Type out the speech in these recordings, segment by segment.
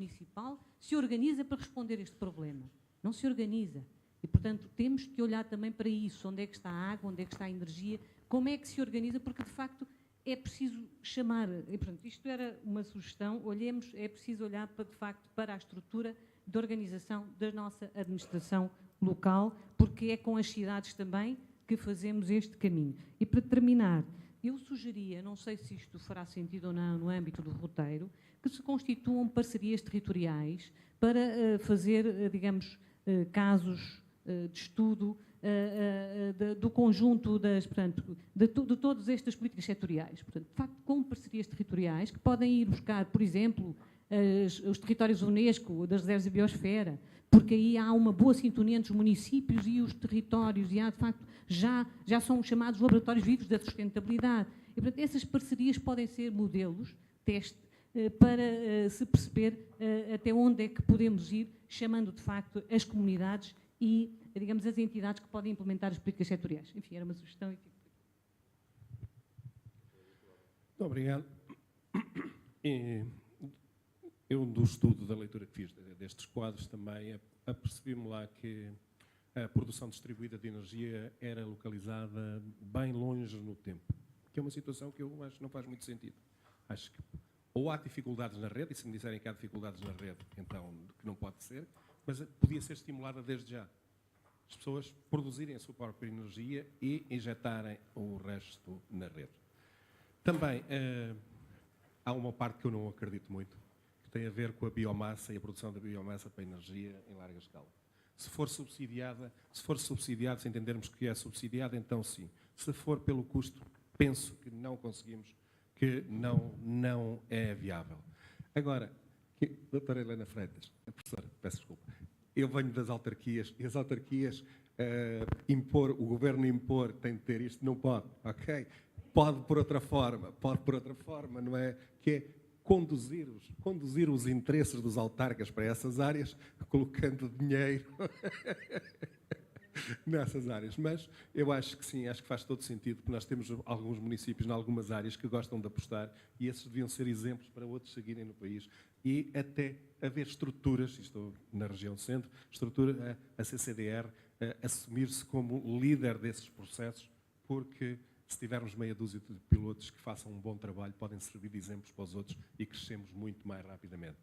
municipal se organiza para responder a este problema. Não se organiza. E, portanto, temos que olhar também para isso. Onde é que está a água, onde é que está a energia, como é que se organiza, porque, de facto, é preciso chamar. E, portanto, isto era uma sugestão. Olhemos, é preciso olhar, para, de facto, para a estrutura de organização da nossa administração local, porque é com as cidades também que fazemos este caminho. E, para terminar, eu sugeria, não sei se isto fará sentido ou não no âmbito do roteiro, que se constituam parcerias territoriais para fazer, digamos, casos de estudo do conjunto portanto, de todas estas políticas setoriais. Portanto, de facto, com parcerias territoriais que podem ir buscar, por exemplo, os territórios UNESCO, das reservas de biosfera, porque aí há uma boa sintonia entre os municípios e os territórios, e há, de facto, já são chamados laboratórios vivos da sustentabilidade. E, portanto, essas parcerias podem ser modelos, teste, para se perceber até onde é que podemos ir, chamando, de facto, as comunidades e, digamos, as entidades que podem implementar as políticas setoriais. Enfim, era uma sugestão. Muito obrigado. Eu, do estudo, da leitura que fiz destes quadros, também apercebi-me lá que a produção distribuída de energia era localizada bem longe no tempo, que é uma situação que eu acho que não faz muito sentido. Acho que ou há dificuldades na rede, e se me disserem que há dificuldades na rede, então que não pode ser, mas podia ser estimulada desde já. As pessoas produzirem a sua própria energia e injetarem o resto na rede. Também há uma parte que eu não acredito muito, que tem a ver com a biomassa e a produção da biomassa para energia em larga escala. Se for subsidiado, se entendermos que é subsidiada, então sim. Se for pelo custo, penso que não conseguimos, que não é viável. Agora, doutora Helena Freitas, a professora, peço desculpa, eu venho das autarquias, e as autarquias, o governo impor tem de ter isto, não pode, ok? Pode por outra forma, não é? Que é conduzir os interesses dos autarcas para essas áreas, colocando dinheiro nessas áreas. Mas eu acho que sim, acho que faz todo sentido, porque nós temos alguns municípios, em algumas áreas, que gostam de apostar, e esses deviam ser exemplos para outros seguirem no país. E até haver estruturas, estou na região centro, a CCDR, assumir-se como líder desses processos, porque se tivermos meia dúzia de pilotos que façam um bom trabalho, podem servir de exemplos para os outros e crescemos muito mais rapidamente.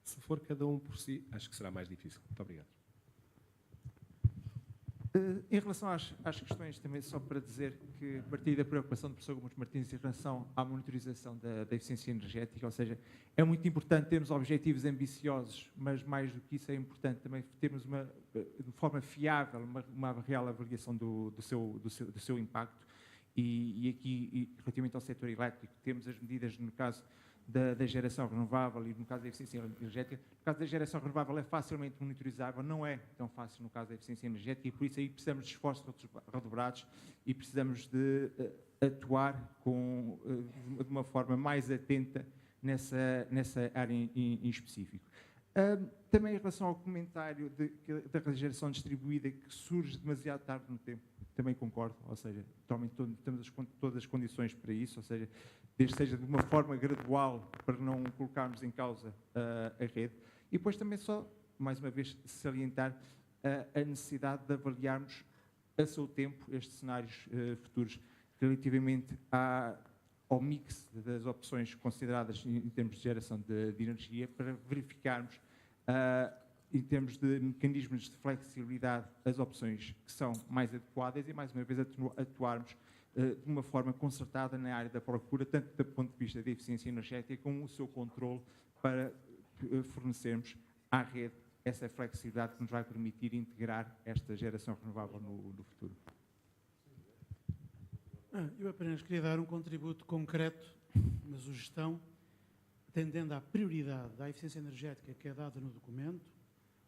Se for cada um por si, acho que será mais difícil. Muito obrigado. Em relação às questões, também só para dizer que, a partir da preocupação do professor Gomes Martins em relação à monitorização da eficiência energética, ou seja, é muito importante termos objetivos ambiciosos, mas mais do que isso é importante também termos de forma fiável uma real avaliação do seu impacto. E aqui, relativamente ao setor elétrico, temos as medidas no caso da geração renovável e no caso da eficiência energética. No caso da geração renovável é facilmente monitorizável, não é tão fácil no caso da eficiência energética, e por isso aí precisamos de esforços redobrados e precisamos de atuar de uma forma mais atenta nessa área em específico. Também em relação ao comentário da geração distribuída, que surge demasiado tarde no tempo, também concordo, ou seja, temos todas as condições para isso, ou seja, desde que seja de uma forma gradual, para não colocarmos em causa a rede. E depois também só, mais uma vez, salientar a necessidade de avaliarmos a seu tempo estes cenários futuros relativamente ao mix das opções consideradas em termos de geração de energia, para verificarmos em termos de mecanismos de flexibilidade as opções que são mais adequadas e, mais uma vez, atuarmos de uma forma concertada na área da procura, tanto do ponto de vista da eficiência energética como o seu controle, para fornecermos à rede essa flexibilidade que nos vai permitir integrar esta geração renovável no futuro. Eu apenas queria dar um contributo concreto, uma sugestão, atendendo à prioridade da eficiência energética que é dada no documento,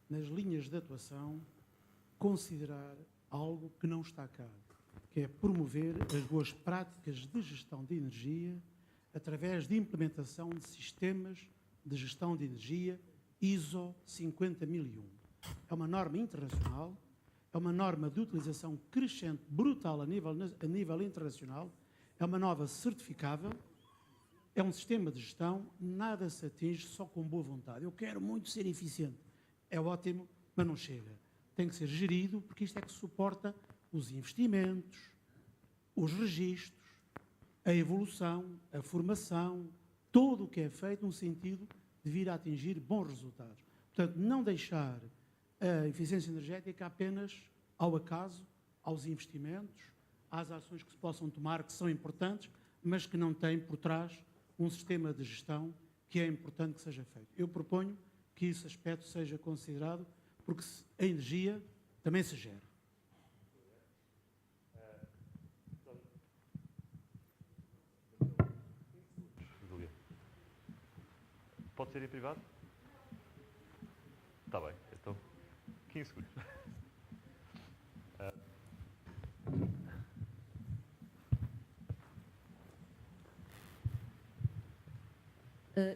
nas linhas de atuação, considerar algo que não está cá, que é promover as boas práticas de gestão de energia através de implementação de sistemas de gestão de energia ISO 50001. É uma norma internacional, é uma norma de utilização crescente, brutal a nível internacional, é uma norma certificável é um sistema de gestão, nada se atinge só com boa vontade. Eu quero muito ser eficiente. É ótimo, mas não chega. Tem que ser gerido, porque isto é que suporta os investimentos, os registros, a evolução, a formação, tudo o que é feito no sentido de vir a atingir bons resultados. Portanto, não deixar a eficiência energética apenas ao acaso, aos investimentos, às ações que se possam tomar, que são importantes, mas que não têm por trás um sistema de gestão que é importante que seja feito. Eu proponho que esse aspecto seja considerado, porque a energia também se gera. Pode ser em privado? Está bem, então 15 segundos.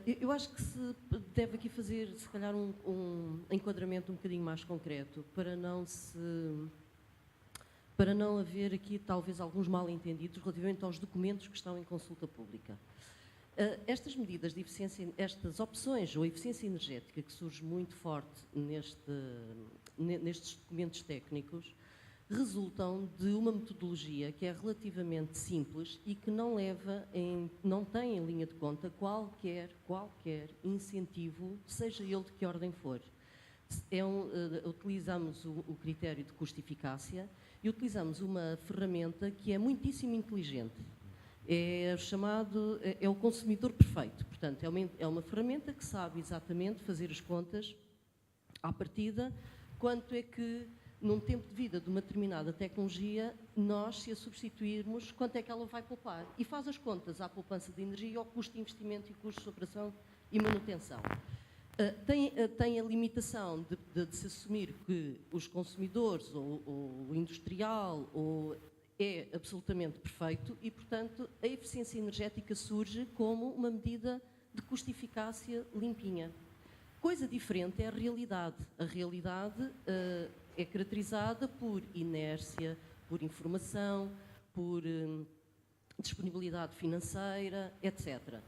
Eu acho que se deve aqui fazer, se calhar, um enquadramento um bocadinho mais concreto, para não haver aqui, talvez, alguns mal-entendidos relativamente aos documentos que estão em consulta pública. Estas medidas de eficiência, estas opções ou eficiência energética que surge muito forte nestes documentos técnicos, resultam de uma metodologia que é relativamente simples e que não tem em linha de conta qualquer incentivo, seja ele de que ordem for. Utilizamos o critério de custo-eficácia e utilizamos uma ferramenta que é muitíssimo inteligente. É o consumidor perfeito. Portanto, é uma ferramenta que sabe exatamente fazer as contas à partida, quanto é que, num tempo de vida de uma determinada tecnologia, nós, se a substituirmos, quanto é que ela vai poupar. E faz as contas à poupança de energia, ao custo de investimento e custo de operação e manutenção. Tem a limitação de se assumir que os consumidores ou o industrial é absolutamente perfeito e, portanto, a eficiência energética surge como uma medida de custo-eficácia limpinha. Coisa diferente é a realidade. A realidade é caracterizada por inércia, por informação, por disponibilidade financeira, etc.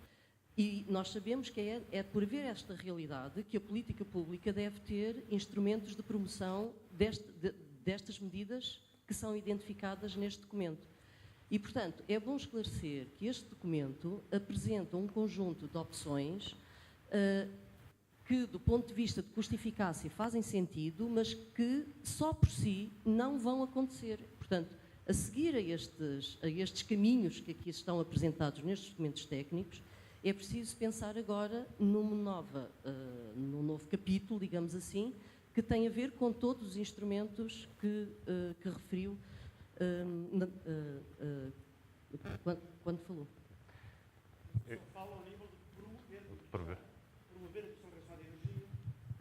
E nós sabemos que é por ver esta realidade que a política pública deve ter instrumentos de promoção destas medidas que são identificadas neste documento. E, portanto, é bom esclarecer que este documento apresenta um conjunto de opções que, do ponto de vista de custo-eficácia, fazem sentido, mas que, só por si, não vão acontecer. Portanto, a seguir a estes caminhos que aqui estão apresentados nestes documentos técnicos, é preciso pensar agora num novo capítulo, digamos assim, que tem a ver com todos os instrumentos que referiu quando falou. Só fala ao nível de promover a questão relacionada à energia,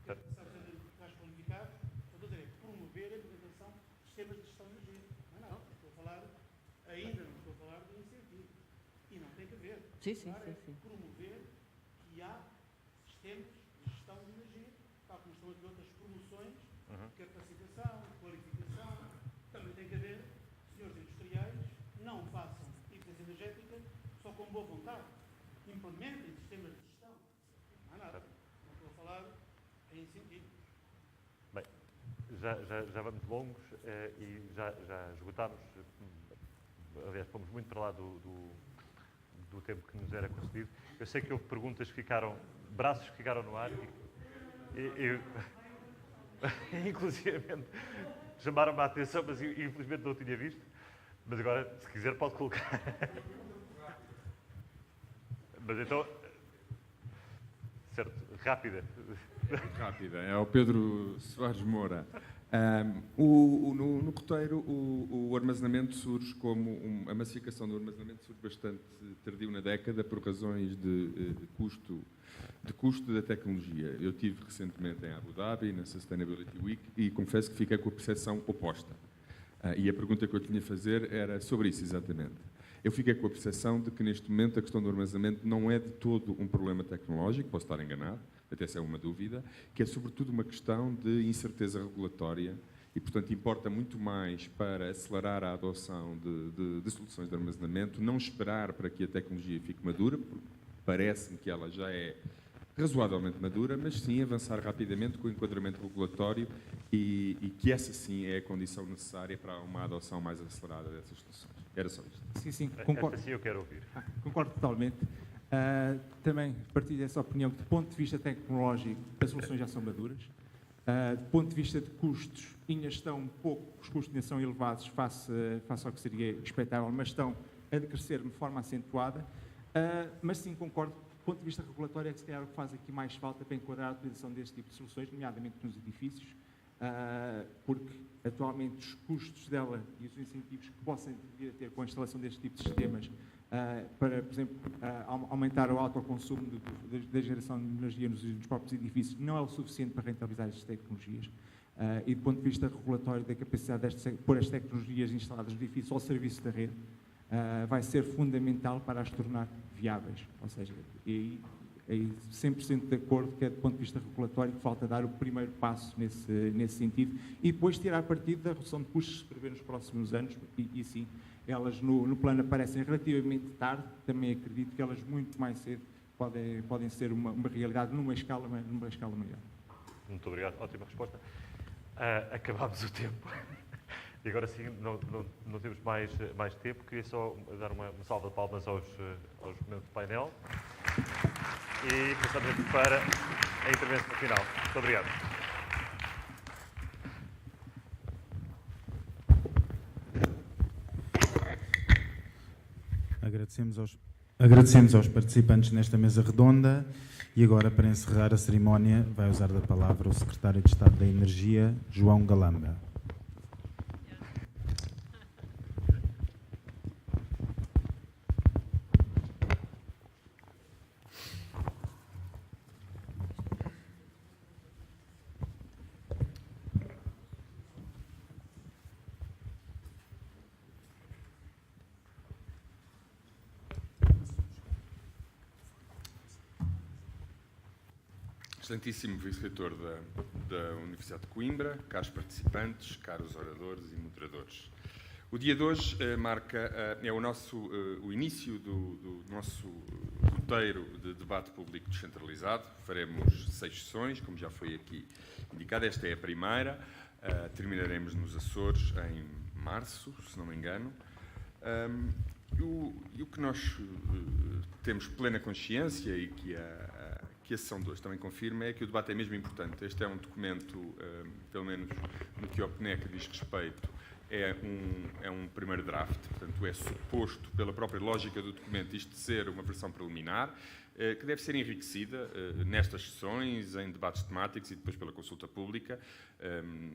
que é necessário ser mais qualificado. Estou a dizer, promover a implementação de sistemas de gestão de energia. Não. Estou a falar, ainda não estou a falar de incentivo. E não tem que haver. Sim. Promover que há sistemas de gestão de energia, tal como estão aqui outras promoções, capacitação, qualificação. Também tem que haver, senhores industriais, não façam eficiência energética só com boa vontade. Implementem sistemas de gestão. Não há nada. Não estou a falar em incentivo. Bem, já vamos longos e já esgotámos, aliás, fomos muito para lá do tempo que nos era concedido. Eu sei que houve perguntas que ficaram, braços que ficaram no ar e inclusivamente chamaram-me a atenção, mas infelizmente não o tinha visto. Mas agora, se quiser, pode colocar. Mas então, certo, rápida. Rápida, é o Pedro Soares Moura. No roteiro, o armazenamento surge como a massificação do armazenamento surge bastante tardio na década por razões de custo da tecnologia. Eu estive recentemente em Abu Dhabi, na Sustainability Week, e confesso que fiquei com a percepção oposta. E a pergunta que eu tinha a fazer era sobre isso, exatamente. Eu fiquei com a percepção de que, neste momento, a questão do armazenamento não é de todo um problema tecnológico, posso estar enganado, até se é uma dúvida, que é, sobretudo, uma questão de incerteza regulatória e, portanto, importa muito mais para acelerar a adoção de soluções de armazenamento, não esperar para que a tecnologia fique madura, parece-me que ela já é razoavelmente madura, mas sim avançar rapidamente com o enquadramento regulatório e que essa sim é a condição necessária para uma adoção mais acelerada dessas soluções. Era só isto. Sim, sim, concordo. Esta sim eu quero ouvir. Concordo totalmente. Também partilho dessa opinião que, do ponto de vista tecnológico, as soluções já são maduras. Do ponto de vista de custos, ainda estão um pouco, os custos ainda são elevados face ao que seria expectável, mas estão a decrescer de forma acentuada. Mas sim, concordo, do ponto de vista regulatório, é que se calhar o que faz aqui mais falta para enquadrar a utilização deste tipo de soluções, nomeadamente nos edifícios, porque atualmente os custos dela e os incentivos que possam vir a ter com a instalação deste tipo de sistemas para, por exemplo, aumentar o autoconsumo da geração de energia nos próprios edifícios não é o suficiente para rentabilizar estas tecnologias. E do ponto de vista regulatório da capacidade de pôr as tecnologias instaladas no edifício ao serviço da rede, vai ser fundamental para as tornar viáveis. Ou seja, aí 100% de acordo que é do ponto de vista regulatório que falta dar o primeiro passo nesse sentido e depois tirar partido da redução de custos que se prevê nos próximos anos e sim, elas no plano aparecem relativamente tarde, também acredito que elas muito mais cedo podem ser uma realidade numa escala maior. Muito obrigado, ótima resposta. Acabámos o tempo. E agora sim, não temos mais tempo. Queria só dar uma salva de palmas aos membros do painel. E passamos aqui para a intervenção final. Muito obrigado. Agradecemos aos participantes nesta mesa redonda e agora, para encerrar a cerimónia, vai usar da palavra o Secretário de Estado da Energia, João Galamba. Excelentíssimo Vice-Reitor da Universidade de Coimbra, caros participantes, caros oradores e moderadores. O dia de hoje é o início do nosso roteiro de debate público descentralizado. Faremos 6 sessões, como já foi aqui indicado. Esta é a primeira. Terminaremos nos Açores em março, se não me engano. E o que nós temos plena consciência e que a sessão de hoje também confirma é que o debate é mesmo importante. Este é um documento, pelo menos no que ao PNEC diz respeito, é um primeiro draft, portanto é suposto, pela própria lógica do documento, isto de ser uma versão preliminar, que deve ser enriquecida nestas sessões, em debates temáticos e depois pela consulta pública.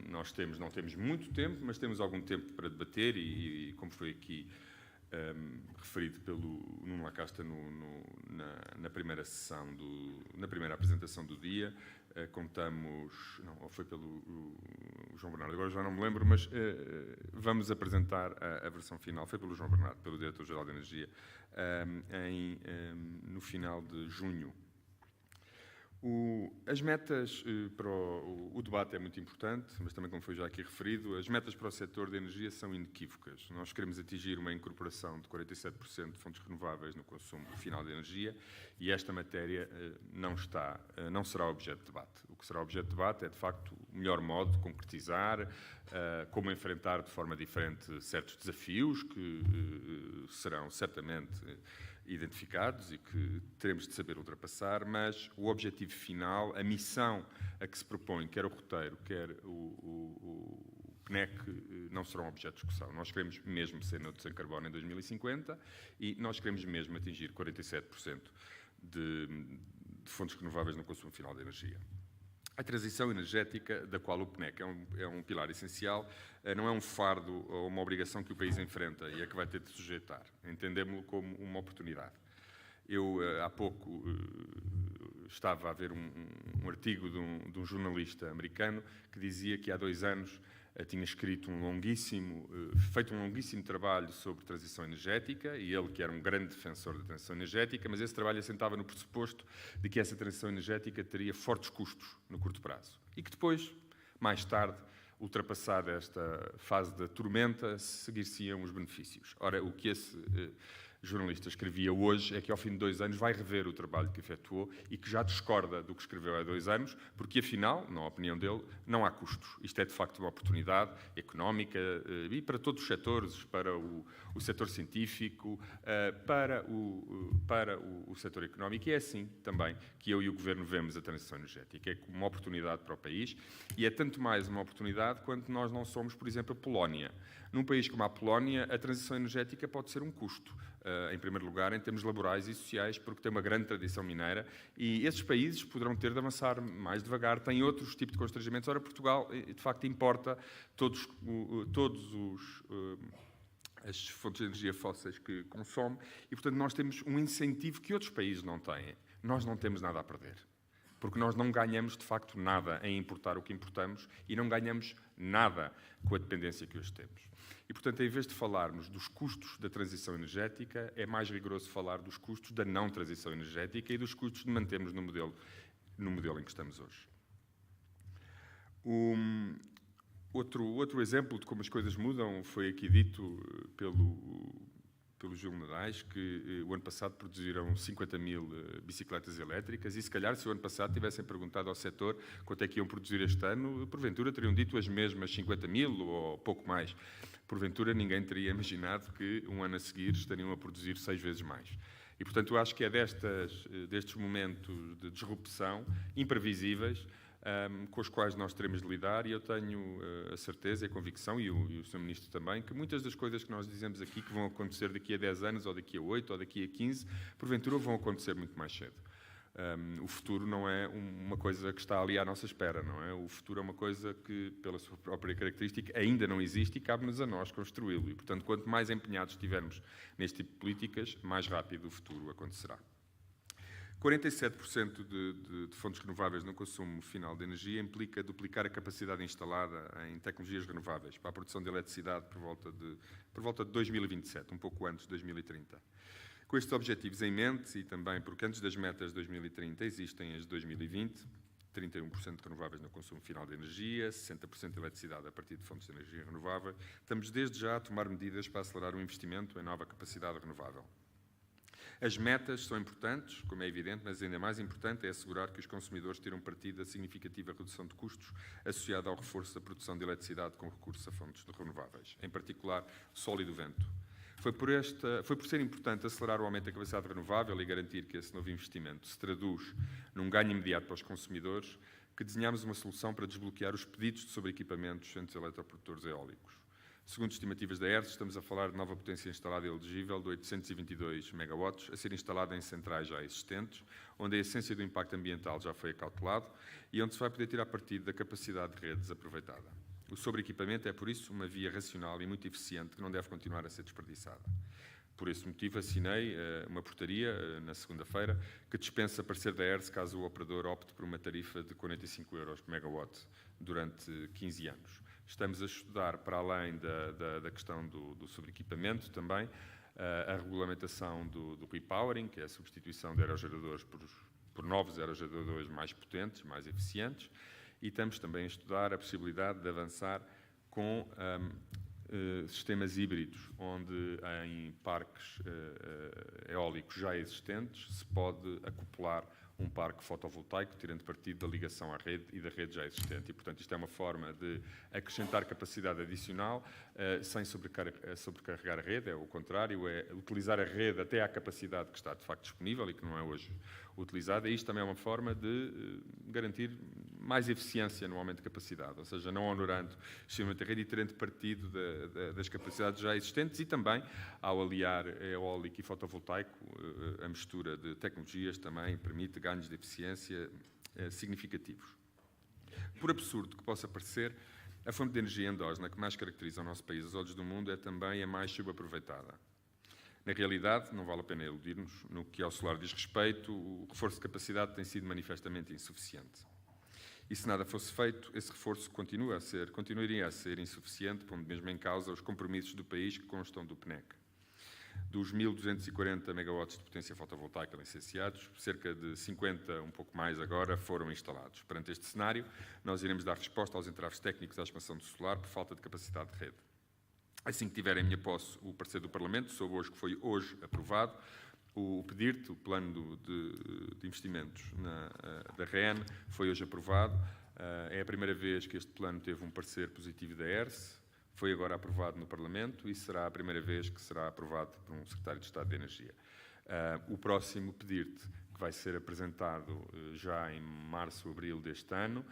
Nós não temos muito tempo, mas temos algum tempo para debater e como foi aqui referido pelo Nuno Lacasta na primeira sessão, na primeira apresentação do dia, contamos, ou foi pelo João Bernardo, agora já não me lembro, mas vamos apresentar a versão final, foi pelo João Bernardo, pelo Diretor-Geral de Energia, no final de junho. As metas para o debate é muito importante, mas também, como foi já aqui referido, as metas para o setor de energia são inequívocas. Nós queremos atingir uma incorporação de 47% de fontes renováveis no consumo final de energia e esta matéria não será objeto de debate. O que será objeto de debate é, de facto, o melhor modo de concretizar, como enfrentar de forma diferente certos desafios que serão certamente identificados e que teremos de saber ultrapassar, mas o objetivo final, a missão a que se propõe, quer o roteiro, quer o PNEC, não serão objeto de discussão. Nós queremos mesmo ser neutros em carbono em 2050 e nós queremos mesmo atingir 47% de fontes renováveis no consumo final de energia. A transição energética, da qual o PNEC é um pilar essencial, não é um fardo ou uma obrigação que o país enfrenta e é que vai ter de sujeitar. Entendemos-lo como uma oportunidade. Eu, há pouco, estava a ver um artigo de um jornalista americano que dizia que há 2 anos tinha escrito feito um longuíssimo trabalho sobre transição energética, e ele que era um grande defensor da transição energética, mas esse trabalho assentava no pressuposto de que essa transição energética teria fortes custos no curto prazo. E que depois, mais tarde, ultrapassada esta fase da tormenta, seguir-se-iam os benefícios. Ora, o que esse jornalista escrevia hoje é que, ao fim de 2 anos, vai rever o trabalho que efetuou e que já discorda do que escreveu há 2 anos, porque, afinal, na opinião dele, não há custos. Isto é, de facto, uma oportunidade económica e para todos os setores, para o setor científico, para o setor económico. E é assim, também, que eu e o Governo vemos a transição energética. É como uma oportunidade para o país e é tanto mais uma oportunidade quanto nós não somos, por exemplo, a Polónia. Num país como a Polónia, a transição energética pode ser um custo. Em primeiro lugar, em termos laborais e sociais, porque tem uma grande tradição mineira e esses países poderão ter de avançar mais devagar, têm outros tipos de constrangimentos. Ora, Portugal, de facto, importa todos as fontes de energia fósseis que consome e, portanto, nós temos um incentivo que outros países não têm. Nós não temos nada a perder. Porque nós não ganhamos, de facto, nada em importar o que importamos e não ganhamos nada com a dependência que hoje temos. E, portanto, em vez de falarmos dos custos da transição energética, é mais rigoroso falar dos custos da não transição energética e dos custos de mantermos no modelo em que estamos hoje. Outro exemplo de como as coisas mudam foi aqui dito pelos jornais que o ano passado produziram 50 mil bicicletas elétricas e, se calhar, se o ano passado tivessem perguntado ao setor quanto é que iam produzir este ano, porventura teriam dito as mesmas 50 mil ou pouco mais. Porventura, ninguém teria imaginado que um ano a seguir estariam a produzir 6 vezes mais. E, portanto, eu acho que é destes momentos de disrupção imprevisíveis com os quais nós teremos de lidar, e eu tenho a certeza e a convicção, e o Sr. Ministro também, que muitas das coisas que nós dizemos aqui que vão acontecer daqui a 10 anos, ou daqui a 8, ou daqui a 15, porventura vão acontecer muito mais cedo. O futuro não é uma coisa que está ali à nossa espera, não é? O futuro é uma coisa que, pela sua própria característica, ainda não existe e cabe-nos a nós construí-lo. E, portanto, quanto mais empenhados estivermos neste tipo de políticas, mais rápido o futuro acontecerá. 47% de fontes renováveis no consumo final de energia implica duplicar a capacidade instalada em tecnologias renováveis para a produção de eletricidade por volta de 2027, um pouco antes de 2030. Com estes objetivos em mente, e também porque antes das metas de 2030 existem as de 2020, 31% de renováveis no consumo final de energia, 60% de eletricidade a partir de fontes de energia renovável, estamos desde já a tomar medidas para acelerar o investimento em nova capacidade renovável. As metas são importantes, como é evidente, mas ainda mais importante é assegurar que os consumidores tiram partido da significativa redução de custos associada ao reforço da produção de eletricidade com recurso a fontes renováveis, em particular sol e do vento. Foi por ser importante acelerar o aumento da capacidade renovável e garantir que esse novo investimento se traduz num ganho imediato para os consumidores que desenhámos uma solução para desbloquear os pedidos de sobreequipamentos entre os eletroprodutores eólicos. Segundo estimativas da ERS, estamos a falar de nova potência instalada e elegível de 822 megawatts, a ser instalada em centrais já existentes, onde a essência do impacto ambiental já foi acautelado e onde se vai poder tirar partido da capacidade de rede desaproveitada. O sobreequipamento é, por isso, uma via racional e muito eficiente que não deve continuar a ser desperdiçada. Por esse motivo, assinei uma portaria, na segunda-feira, que dispensa parecer da ERS caso o operador opte por uma tarifa de 45 euros por megawatt durante 15 anos. Estamos a estudar, para além da questão do sobreequipamento, também a regulamentação do repowering, que é a substituição de aerogeradores por novos aerogeradores mais potentes, mais eficientes, e estamos também a estudar a possibilidade de avançar com sistemas híbridos, onde em parques eólicos já existentes se pode acoplar um parque fotovoltaico, tirando partido da ligação à rede e da rede já existente. E, portanto, isto é uma forma de acrescentar capacidade adicional sem sobrecarregar a rede, é o contrário, é utilizar a rede até à capacidade que está, de facto, disponível e que não é hoje utilizada. E isto também é uma forma de garantir mais eficiência no aumento de capacidade, ou seja, não honorando extremamente a rede e tirando partido das capacidades já existentes e também, ao aliar eólico e fotovoltaico, a mistura de tecnologias também permite ganhos de eficiência significativos. Por absurdo que possa parecer, a fonte de energia endógena que mais caracteriza o nosso país aos olhos do mundo é também a mais subaproveitada. Na realidade, não vale a pena iludir-nos, no que ao solar diz respeito, o reforço de capacidade tem sido manifestamente insuficiente. E se nada fosse feito, esse reforço continuaria a ser insuficiente, pondo mesmo em causa os compromissos do país que constam do PNEC. Dos 1.240 megawatts de potência fotovoltaica licenciados, cerca de 50, um pouco mais agora, foram instalados. Perante este cenário, nós iremos dar resposta aos entraves técnicos à expansão do solar por falta de capacidade de rede. assim que tiver em minha posse o parecer do Parlamento, soube hoje que foi hoje aprovado, o PDIRT, o Plano de Investimentos da REN, foi hoje aprovado. É a primeira vez que este plano teve um parecer positivo da ERSE, foi agora aprovado no Parlamento e será a primeira vez que será aprovado por um Secretário de Estado de Energia. O próximo PDIRT, que vai ser apresentado já em março ou abril deste ano,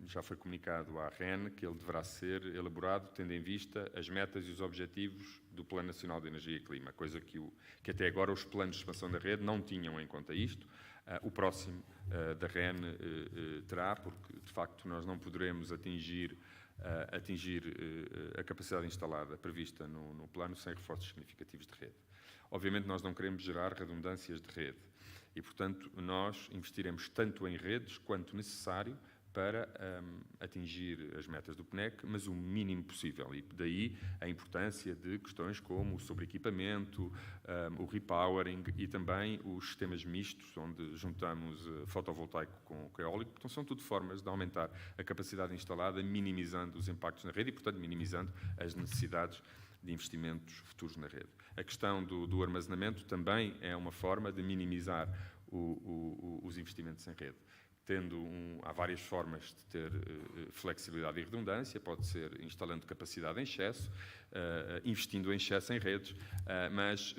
já foi comunicado à REN que ele deverá ser elaborado tendo em vista as metas e os objetivos do Plano Nacional de Energia e Clima, coisa que até agora os planos de expansão da rede não tinham em conta isto. O próximo da REN terá, porque de facto nós não poderemos atingir a capacidade instalada prevista no plano sem reforços significativos de rede. Obviamente nós não queremos gerar redundâncias de rede e, portanto, nós investiremos tanto em redes quanto necessário para atingir as metas do PNEC, mas o mínimo possível. E daí a importância de questões como o sobreequipamento, o repowering e também os sistemas mistos, onde juntamos fotovoltaico com eólico. Então, são tudo formas de aumentar a capacidade instalada, minimizando os impactos na rede e, portanto, minimizando as necessidades de investimentos futuros na rede. A questão do armazenamento também é uma forma de minimizar os investimentos em rede. Há várias formas de ter flexibilidade e redundância, pode ser instalando capacidade em excesso, investindo em excesso em redes, mas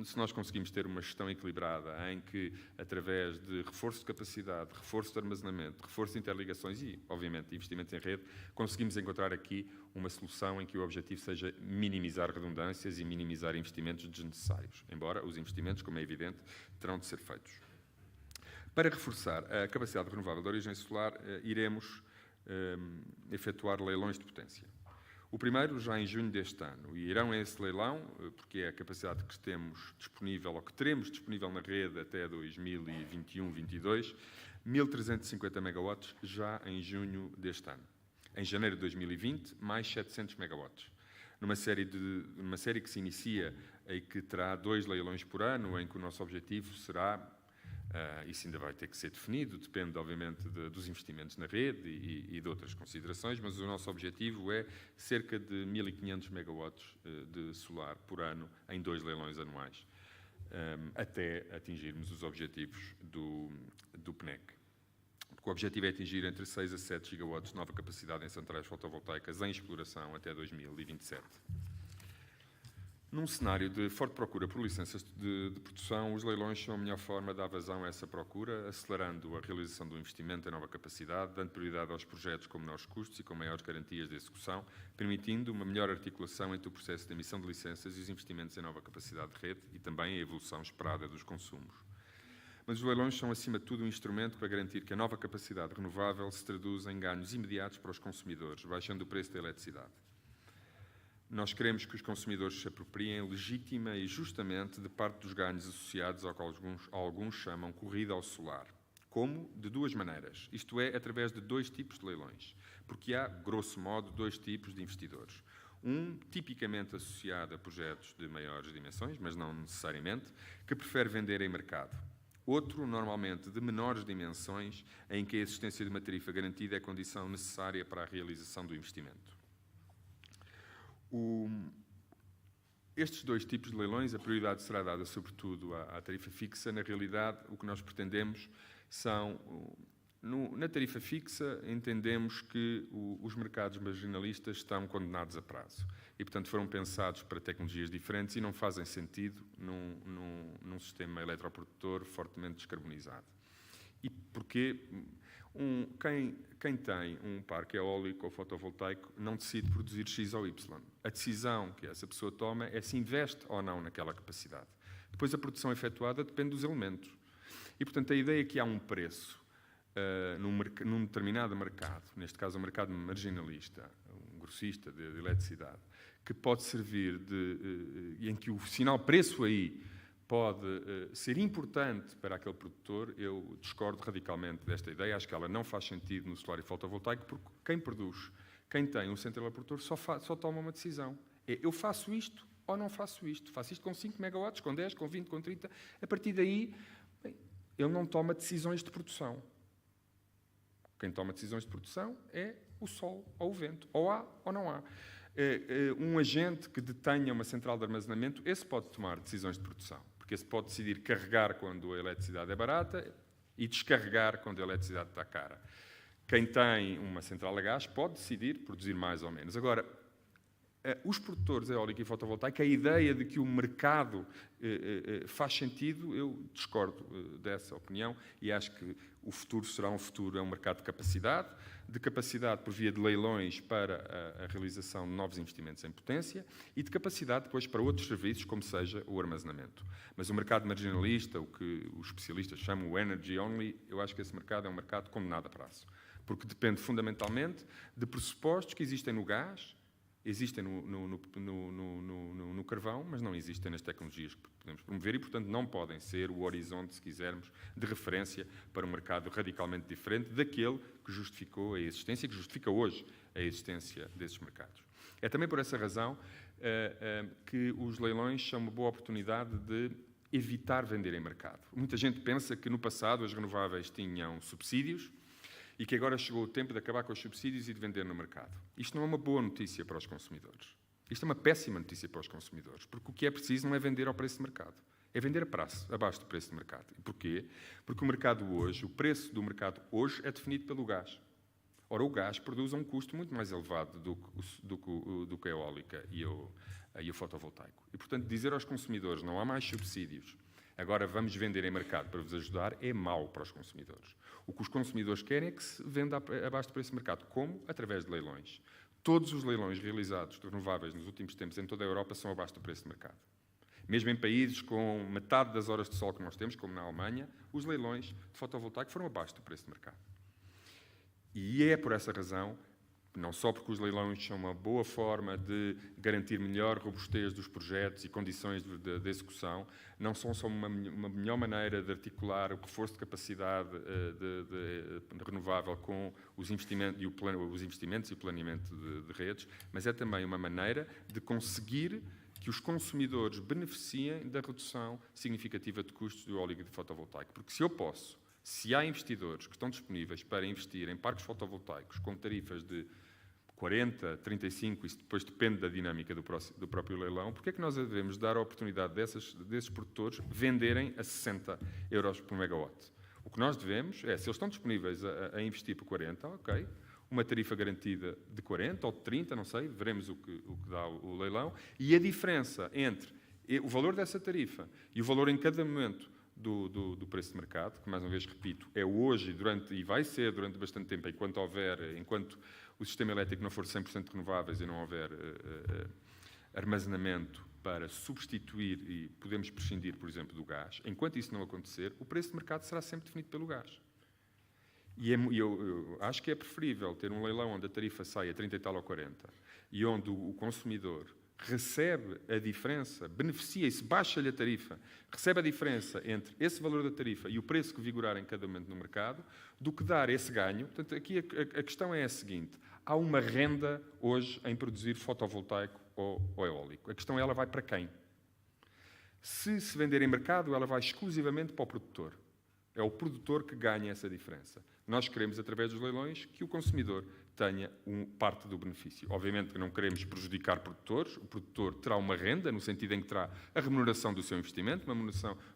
se nós conseguimos ter uma gestão equilibrada em que, através de reforço de capacidade, reforço de armazenamento, reforço de interligações e, obviamente, investimentos em rede, conseguimos encontrar aqui uma solução em que o objetivo seja minimizar redundâncias e minimizar investimentos desnecessários, embora os investimentos, como é evidente, terão de ser feitos. Para reforçar a capacidade renovável de origem solar, iremos efetuar leilões de potência. O primeiro já em junho deste ano, e irão a esse leilão, porque é a capacidade que temos disponível, ou que teremos disponível na rede até 2021-22, 1.350 megawatts já em junho deste ano. Em janeiro de 2020, mais 700 megawatts. Numa série que se inicia e que terá 2 leilões por ano, em que o nosso objetivo será, isso ainda vai ter que ser definido, depende obviamente dos investimentos na rede e de outras considerações, mas o nosso objetivo é cerca de 1.500 megawatts de solar por ano em 2 leilões anuais, até atingirmos os objetivos do PNEC. O objetivo é atingir entre 6 a 7 gigawatts de nova capacidade em centrais fotovoltaicas em exploração até 2027. Num cenário de forte procura por licenças de produção, os leilões são a melhor forma de dar vazão a essa procura, acelerando a realização do investimento em nova capacidade, dando prioridade aos projetos com menores custos e com maiores garantias de execução, permitindo uma melhor articulação entre o processo de emissão de licenças e os investimentos em nova capacidade de rede e também a evolução esperada dos consumos. Mas os leilões são, acima de tudo, um instrumento para garantir que a nova capacidade renovável se traduz em ganhos imediatos para os consumidores, baixando o preço da eletricidade. Nós queremos que os consumidores se apropriem legítima e justamente de parte dos ganhos associados ao que alguns chamam corrida ao solar. Como? De 2 maneiras. Isto é, através de 2 tipos de leilões. Porque há, grosso modo, 2 tipos de investidores. Um, tipicamente associado a projetos de maiores dimensões, mas não necessariamente, que prefere vender em mercado. Outro, normalmente de menores dimensões, em que a existência de uma tarifa garantida é condição necessária para a realização do investimento. Estes 2 tipos de leilões, a prioridade será dada sobretudo à tarifa fixa. Na realidade, o que nós pretendemos são... Na tarifa fixa, entendemos que os mercados marginalistas estão condenados a prazo e, portanto, foram pensados para tecnologias diferentes e não fazem sentido num sistema eletroprodutor fortemente descarbonizado. E porquê? Quem tem um parque eólico ou fotovoltaico não decide produzir X ou Y. A decisão que essa pessoa toma é se investe ou não naquela capacidade. Depois, a produção efetuada depende dos elementos. E, portanto, a ideia é que há um preço num determinado mercado, neste caso o mercado marginalista, um grossista de eletricidade, que pode servir em que o sinal preço aí pode ser importante para aquele produtor. Eu discordo radicalmente desta ideia, acho que ela não faz sentido no solar e fotovoltaico, porque quem produz, quem tem um central produtor, só toma uma decisão. Eu faço isto ou não faço isto. Faço isto com 5 megawatts, com 10, com 20, com 30. A partir daí, ele não toma decisões de produção. Quem toma decisões de produção é o sol ou o vento. Ou há ou não há. um agente que detenha uma central de armazenamento, esse pode tomar decisões de produção, porque esse pode decidir carregar quando a eletricidade é barata e descarregar quando a eletricidade está cara. Quem tem uma central a gás pode decidir produzir mais ou menos. Agora, os produtores eólica e fotovoltaica, a ideia de que o mercado faz sentido, eu discordo dessa opinião e acho que o futuro será um mercado de capacidade por via de leilões para a realização de novos investimentos em potência e de capacidade depois para outros serviços, como seja o armazenamento. Mas o mercado marginalista, o que os especialistas chamam o energy only, eu acho que esse mercado é um mercado condenado a prazo, porque depende fundamentalmente de pressupostos que existem no gás, existem no carvão, mas não existem nas tecnologias que podemos promover e, portanto, não podem ser o horizonte, se quisermos, de referência para um mercado radicalmente diferente daquele que justificou a existência, que justifica hoje a existência desses mercados. É também por essa razão que os leilões são uma boa oportunidade de evitar vender em mercado. Muita gente pensa que no passado as renováveis tinham subsídios e que agora chegou o tempo de acabar com os subsídios e de vender no mercado. Isto não é uma boa notícia para os consumidores. Isto é uma péssima notícia para os consumidores, porque o que é preciso não é vender ao preço de mercado, é vender abaixo do preço de mercado. E porquê? Porque o preço do mercado hoje é definido pelo gás. Ora, o gás produz a um custo muito mais elevado do que a eólica e o fotovoltaico. E, portanto, dizer aos consumidores não há mais subsídios, agora vamos vender em mercado para vos ajudar, é mau para os consumidores. O que os consumidores querem é que se venda abaixo do preço de mercado. Como? Através de leilões. Todos os leilões realizados de renováveis nos últimos tempos em toda a Europa são abaixo do preço de mercado. Mesmo em países com metade das horas de sol que nós temos, como na Alemanha, os leilões de fotovoltaico foram abaixo do preço de mercado. E é por essa razão, não só porque os leilões são uma boa forma de garantir melhor robustez dos projetos e condições de execução, não são só uma melhor maneira de articular o reforço de capacidade de renovável com os investimentos e o planeamento de redes, mas é também uma maneira de conseguir que os consumidores beneficiem da redução significativa de custos do eólico e do fotovoltaico. Porque se há investidores que estão disponíveis para investir em parques fotovoltaicos com tarifas de 40, 35, isso depois depende da dinâmica do próprio leilão, porque é que nós devemos dar a oportunidade desses produtores venderem a 60 euros por megawatt? O que nós devemos é, se eles estão disponíveis a investir por 40, ok, uma tarifa garantida de 40 ou de 30, não sei, veremos o que dá o leilão, e a diferença entre o valor dessa tarifa e o valor em cada momento do preço de mercado, que mais uma vez repito, é hoje e vai ser durante bastante tempo, enquanto o sistema elétrico não for 100% renováveis e não houver armazenamento para substituir e podemos prescindir, por exemplo, do gás, enquanto isso não acontecer, o preço de mercado será sempre definido pelo gás. E eu acho que é preferível ter um leilão onde a tarifa sai a 30 e tal ou 40 e onde o consumidor recebe a diferença, beneficia-se, baixa-lhe a tarifa, recebe a diferença entre esse valor da tarifa e o preço que vigorar em cada momento no mercado, do que dar esse ganho. Portanto, aqui a questão é a seguinte: há uma renda hoje em produzir fotovoltaico ou eólico. A questão é, ela vai para quem? Se vender em mercado, ela vai exclusivamente para o produtor. É o produtor que ganha essa diferença. Nós queremos, através dos leilões, que o consumidor tenha parte do benefício. Obviamente que não queremos prejudicar produtores. O produtor terá uma renda, no sentido em que terá a remuneração do seu investimento, uma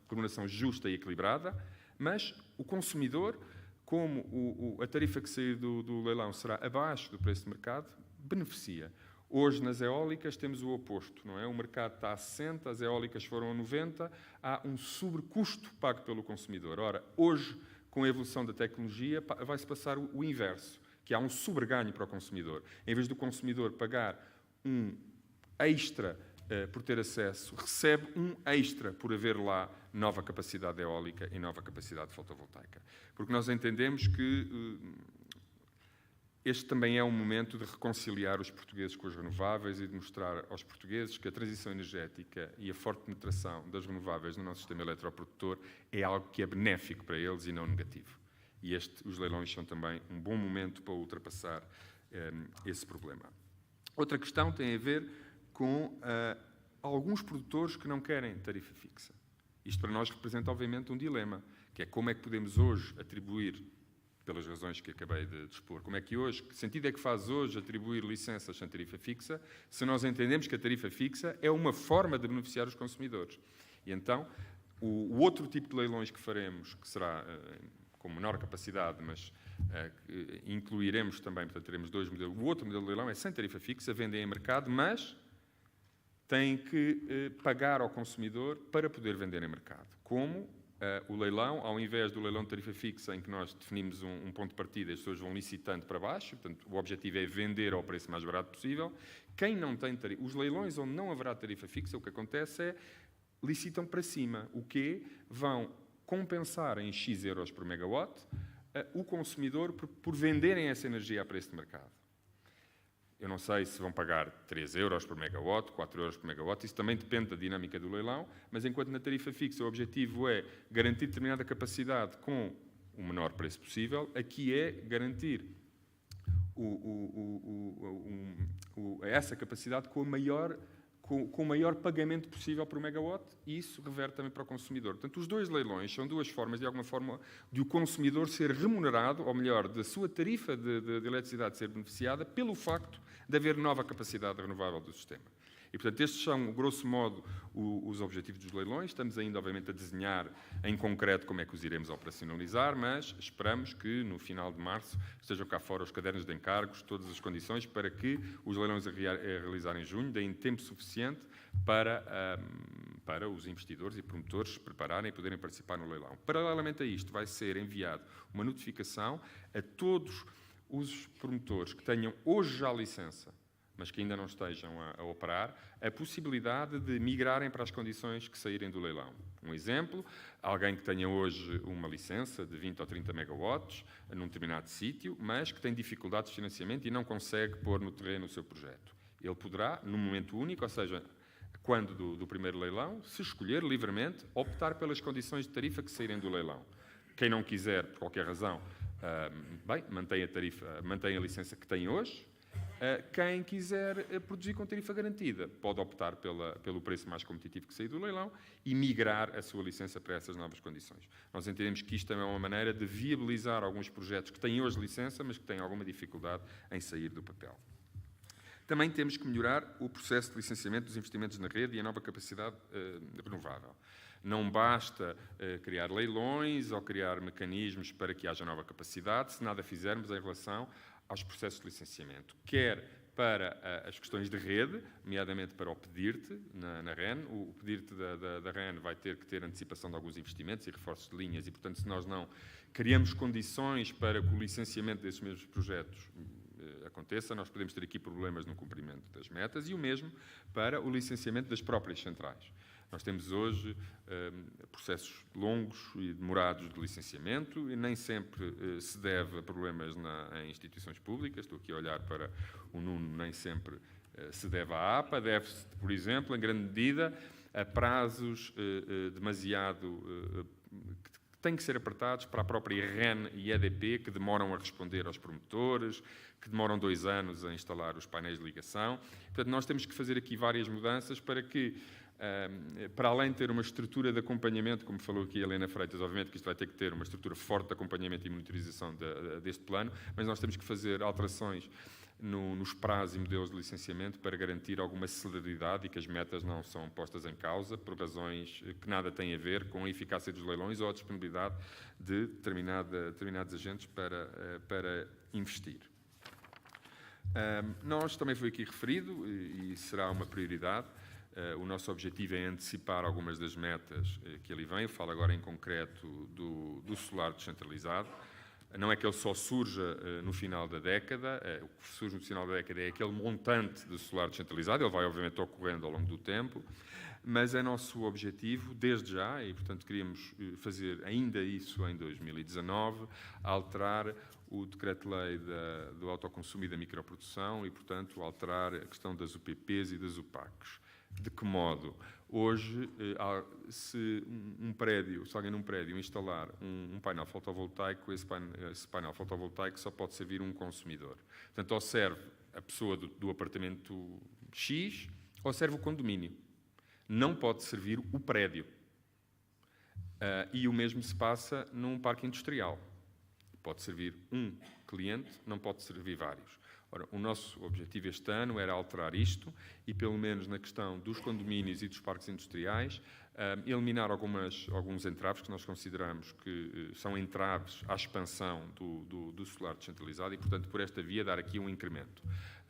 remuneração justa e equilibrada, mas o consumidor, como a tarifa que sair do leilão será abaixo do preço de mercado, beneficia. Hoje, nas eólicas, temos o oposto, não é? O mercado está a 60, as eólicas foram a 90, há um sobrecusto pago pelo consumidor. Ora, hoje, com a evolução da tecnologia, vai-se passar o inverso, que há um sobreganho para o consumidor. Em vez do consumidor pagar um extra por ter acesso, recebe um extra por haver lá nova capacidade eólica e nova capacidade fotovoltaica. Porque nós entendemos que este também é um momento de reconciliar os portugueses com as renováveis e de mostrar aos portugueses que a transição energética e a forte penetração das renováveis no nosso sistema eletroprodutor é algo que é benéfico para eles e não negativo. E os leilões são também um bom momento para ultrapassar esse problema. Outra questão tem a ver com alguns produtores que não querem tarifa fixa. Isto para nós representa, obviamente, um dilema, que é como é que podemos hoje atribuir pelas razões que acabei de expor. Como é que hoje, que sentido é que faz hoje atribuir licenças sem tarifa fixa, se nós entendemos que a tarifa fixa é uma forma de beneficiar os consumidores? E então, o outro tipo de leilões que faremos, que será com menor capacidade, mas incluiremos também, portanto, teremos 2 modelos. O outro modelo de leilão é sem tarifa fixa, vendem em mercado, mas têm que pagar ao consumidor para poder vender em mercado. Como o leilão, ao invés do leilão de tarifa fixa, em que nós definimos um ponto de partida, as pessoas vão licitando para baixo, portanto, o objetivo é vender ao preço mais barato possível. Quem não tem tarifa, os leilões onde não haverá tarifa fixa, o que acontece é licitam para cima, o que vão compensar em X euros por megawatt o consumidor por venderem essa energia a preço de mercado. Eu não sei se vão pagar 3 euros por megawatt, 4 euros por megawatt, isso também depende da dinâmica do leilão, mas enquanto na tarifa fixa o objetivo é garantir determinada capacidade com o menor preço possível, aqui é garantir essa capacidade com o maior pagamento possível por megawatt, e isso reverte também para o consumidor. Portanto, os dois leilões são duas formas, de alguma forma, de o consumidor ser remunerado, ou melhor, da sua tarifa de eletricidade ser beneficiada pelo facto de haver nova capacidade renovável do sistema. E, portanto, estes são, grosso modo, os objetivos dos leilões. Estamos ainda, obviamente, a desenhar em concreto como é que os iremos operacionalizar, mas esperamos que, no final de março, estejam cá fora os cadernos de encargos, todas as condições para que os leilões a realizar em junho deem tempo suficiente para os investidores e promotores se prepararem e poderem participar no leilão. Paralelamente a isto, vai ser enviado uma notificação a todos os promotores que tenham hoje já licença, mas que ainda não estejam a operar, a possibilidade de migrarem para as condições que saírem do leilão. Um exemplo, alguém que tenha hoje uma licença de 20 ou 30 megawatts num determinado sítio, mas que tem dificuldades de financiamento e não consegue pôr no terreno o seu projeto. Ele poderá, num momento único, ou seja, quando do primeiro leilão, se escolher livremente, optar pelas condições de tarifa que saírem do leilão. Quem não quiser, por qualquer razão, mantém a tarifa, mantém a licença que tem hoje. Quem quiser produzir com tarifa garantida pode optar pelo preço mais competitivo que sair do leilão e migrar a sua licença para essas novas condições. Nós entendemos que isto também é uma maneira de viabilizar alguns projetos que têm hoje licença, mas que têm alguma dificuldade em sair do papel. Também temos que melhorar o processo de licenciamento dos investimentos na rede e a nova capacidade renovável. Não basta criar leilões ou criar mecanismos para que haja nova capacidade, se nada fizermos em relação aos processos de licenciamento, quer para as questões de rede, nomeadamente para o PEDIRT na REN. O PEDIRT da REN vai ter que ter antecipação de alguns investimentos e reforços de linhas e, portanto, se nós não criamos condições para que o licenciamento desses mesmos projetos aconteça, nós podemos ter aqui problemas no cumprimento das metas, e o mesmo para o licenciamento das próprias centrais. Nós temos hoje processos longos e demorados de licenciamento e nem sempre se deve a problemas em instituições públicas. Estou aqui a olhar para o Nuno, nem sempre se deve à APA. Deve-se, por exemplo, em grande medida, a prazos demasiado que têm que ser apertados para a própria REN e EDP, que demoram a responder aos promotores, que demoram 2 anos a instalar os painéis de ligação. Portanto, nós temos que fazer aqui várias mudanças para que, para além de ter uma estrutura de acompanhamento, como falou aqui a Helena Freitas, obviamente que isto vai ter que ter uma estrutura forte de acompanhamento e monitorização deste plano, mas nós temos que fazer alterações nos prazos e modelos de licenciamento para garantir alguma celeridade e que as metas não são postas em causa por razões que nada têm a ver com a eficácia dos leilões ou a disponibilidade de determinados agentes para investir. Nós, também foi aqui referido, e será uma prioridade, o nosso objetivo é antecipar algumas das metas que ali vêm. Eu falo agora em concreto do solar descentralizado. Não é que ele só surja no final da década, o que surge no final da década é aquele montante de solar descentralizado, ele vai obviamente ocorrendo ao longo do tempo, mas é nosso objetivo, desde já, e portanto queríamos fazer ainda isso em 2019, alterar o decreto-lei do autoconsumo e da microprodução e, portanto, alterar a questão das UPPs e das UPACs. De que modo? Hoje, se alguém num prédio instalar um painel fotovoltaico, esse painel fotovoltaico só pode servir um consumidor. Portanto, ou serve a pessoa do apartamento X, ou serve o condomínio. Não pode servir o prédio. E o mesmo se passa num parque industrial. Pode servir um cliente, não pode servir vários. Ora, o nosso objetivo este ano era alterar isto e, pelo menos na questão dos condomínios e dos parques industriais, eliminar alguns entraves que nós consideramos que são entraves à expansão do solar descentralizado e, portanto, por esta via, dar aqui um incremento.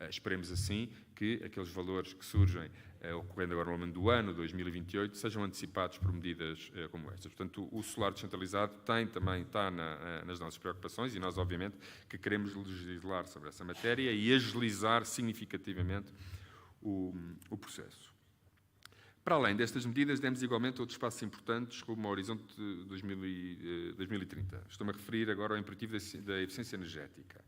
Esperemos, assim, que aqueles valores que surgem ocorrendo agora no longo do ano 2028 sejam antecipados por medidas como estas. Portanto, o solar descentralizado também está nas nossas preocupações e nós, obviamente, que queremos legislar sobre essa matéria e agilizar significativamente o processo. Para além destas medidas, demos igualmente outros passos importantes como o Horizonte de 2030. Estou-me a referir agora ao imperativo da eficiência energética.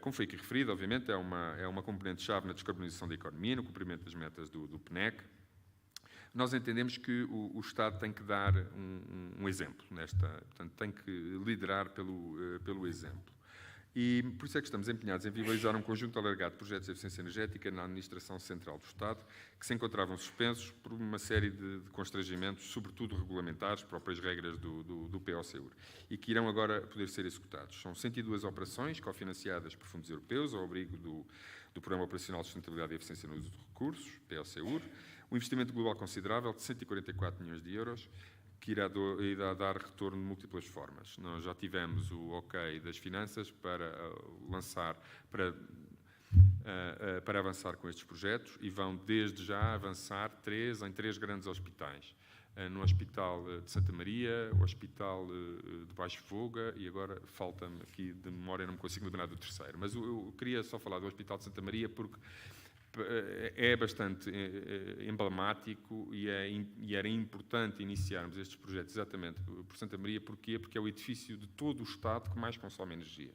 Como foi aqui referido, obviamente, é uma componente-chave na descarbonização da economia, no cumprimento das metas do PNEC. Nós entendemos que o Estado tem que dar um exemplo portanto, tem que liderar pelo exemplo. E por isso é que estamos empenhados em viabilizar um conjunto alargado de projetos de eficiência energética na administração central do Estado, que se encontravam suspensos por uma série de constrangimentos, sobretudo regulamentares, próprias regras do POCUR, e que irão agora poder ser executados. São 102 operações cofinanciadas por fundos europeus, ao abrigo do Programa Operacional de Sustentabilidade e Eficiência no Uso de Recursos, POCUR, um investimento global conconsiderável de 144 milhões de euros, que irá dar retorno de múltiplas formas. Nós já tivemos o ok das finanças para avançar com estes projetos e vão desde já avançar em três grandes hospitais. No Hospital de Santa Maria, o Hospital de Baixo Voga e agora falta-me aqui de memória, não me consigo lembrar do terceiro. Mas eu queria só falar do Hospital de Santa Maria porque é bastante emblemático e era importante iniciarmos estes projetos exatamente por Santa Maria. Porquê? Porque é o edifício de todo o Estado que mais consome energia.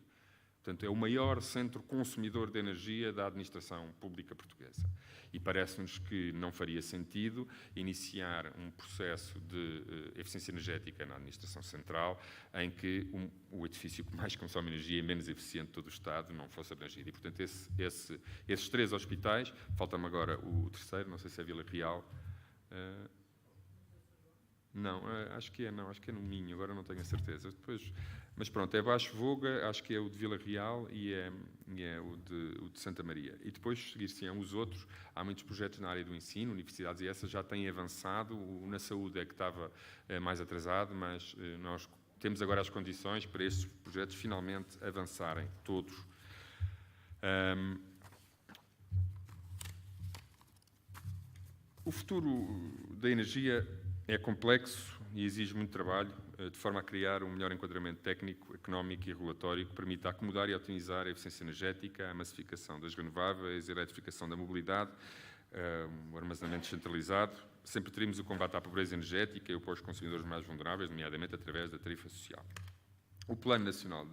Portanto, é o maior centro consumidor de energia da administração pública portuguesa. E parece-nos que não faria sentido iniciar um processo de eficiência energética na administração central em que o edifício que mais consome energia e menos eficiente de todo o Estado não fosse abrangido. E, portanto, esses três hospitais, falta-me agora o terceiro, não sei se é Vila Real. Não, acho que é no Minho, agora não tenho a certeza. Mas pronto, é Baixo Voga, acho que é o de Vila Real e é o de Santa Maria. E depois seguir-se-ão os outros. Há muitos projetos na área do ensino, universidades, e essas já têm avançado. O na saúde é que estava mais atrasado, mas nós temos agora as condições para estes projetos finalmente avançarem, todos. O futuro da energia é complexo e exige muito trabalho, de forma a criar um melhor enquadramento técnico, económico e regulatório que permita acomodar e otimizar a eficiência energética, a massificação das renováveis, a eletrificação da mobilidade, o armazenamento descentralizado. Sempre teríamos o combate à pobreza energética e o apoio aos consumidores mais vulneráveis, nomeadamente através da tarifa social. O Plano Nacional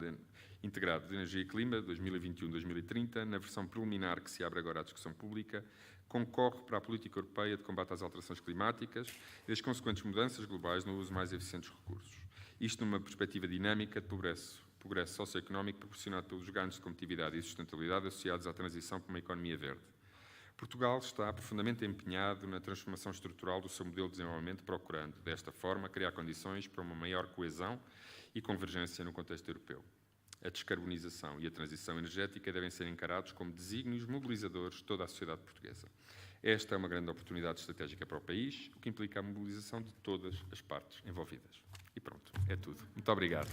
Integrado de Energia e Clima, 2021-2030, na versão preliminar que se abre agora à discussão pública, concorre para a política europeia de combate às alterações climáticas e as consequentes mudanças globais no uso mais eficiente dos recursos. Isto numa perspectiva dinâmica de progresso socioeconómico proporcionado pelos ganhos de competitividade e sustentabilidade associados à transição para uma economia verde. Portugal está profundamente empenhado na transformação estrutural do seu modelo de desenvolvimento, procurando, desta forma, criar condições para uma maior coesão e convergência no contexto europeu. A descarbonização e a transição energética devem ser encarados como desígnios mobilizadores de toda a sociedade portuguesa. Esta é uma grande oportunidade estratégica para o país, o que implica a mobilização de todas as partes envolvidas. E pronto, é tudo. Muito obrigado.